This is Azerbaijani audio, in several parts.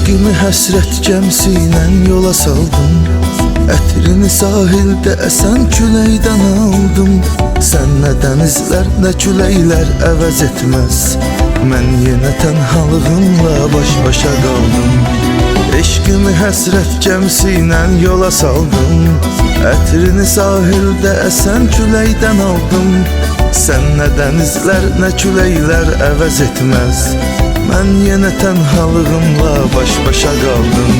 Eşqimi həsrət gəmisi yola saldım. Ətrini sahildə əsən küləkdən aldım. Sən nə dənizlər, nə küləklər əvəz etməz. Mən yenə tənhalığımla baş-başa qaldım. Eşqimi həsrət gəmisi yola saldım. Ətrini sahildə əsən küləkdən aldım. Sən nə dənizlər, nə küləklər əvəz etməz. Mən yenə tənhalığımla baş-başa qaldım.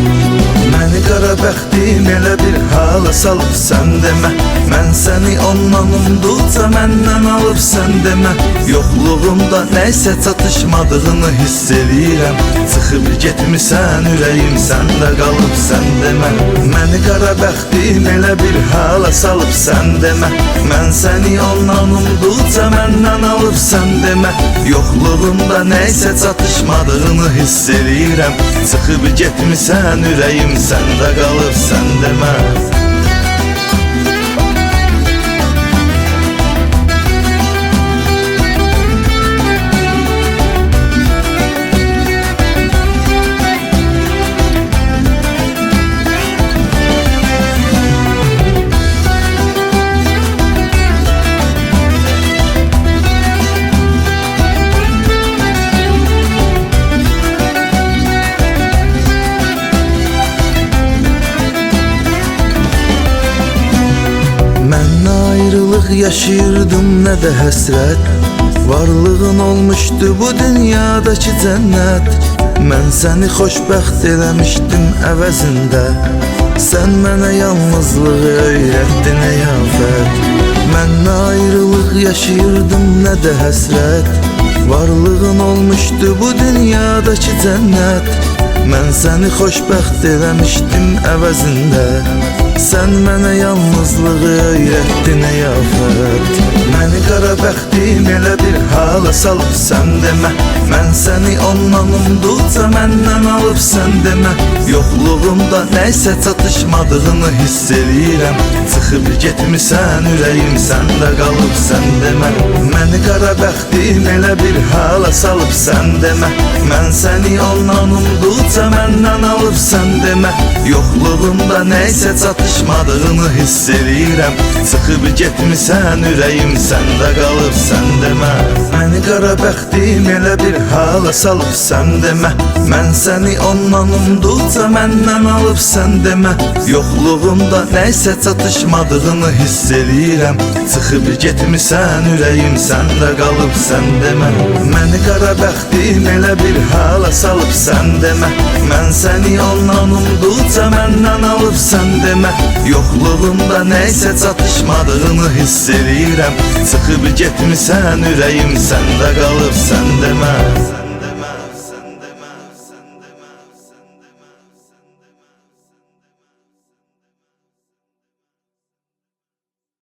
Məni qara bəxtim elə bir hala salıb sən demə. Mən səni ondan umduqca məndən alıb sən demə. Yoxluğumda nəysə çatışmadığını hiss eləyirəm. Çıxıb getmisən ürəyim səndə qalıb sən demə. Məni qara bəxtim elə bir hala salıb sən demə. Mən səni ondan umduqca məndən alıb sən demə. Yoxluğumda nəysə çatışmadığını hiss eləyirəm. Çıxıb getmisən ürəyim səndə qalıb sən demə. Mən ayrılıq yaşayırdım, nə də həsrət. Varlığın olmuşdu bu dünyadakı cənnət. Mən səni xoşbəxt eləmişdim əvəzində. Sən mənə yalnızlığı öyrətdin ey afət. Mən ayrılıq yaşayırdım, nə də həsrət. Varlığın olmuşdu bu dünyadakı cənnət. Mən səni xoşbəxt eləmişdim əvəzində. Sən mənə yalnızlığı öyrətdin ey afət. Məni qara bəxtim elə bir hala salıb sən demə. Mən səni ondan umduqca məndən alıb sən demə. Yoxluğumda nəysə çatışmadığını hiss eləyirəm. Çıxıb getmisən ürəyim səndə qalıb sən demə. Məni qara bəxtim elə bir hala salıb sən demə. Mən səni ondan umduqca məndən alıb sən demə. Yoxluğumda nəysə çatışmadığını hiss eləyirəm. Çıxıb getmisən ürəyim səndə qalıb sən demə. Məni qara bəxtim elə bir hala salıb sən demə. Mən səni ondan umduqca məndən alıb sən demə. Yoxluğumda nəysə çatışmadığını hiss eləyirəm. Çıxıb getmisən ürəyim səndə qalıb sən demə. Məni qara bəxtim elə bir hala salıb sən demə. Mən səni ondan umduqca məndən alıb sən demə. Yoxluğumda nəysə çatışmadığını hiss eləyirəm. Çıxıb getmisən ürəyim səndə qalıb sən demə.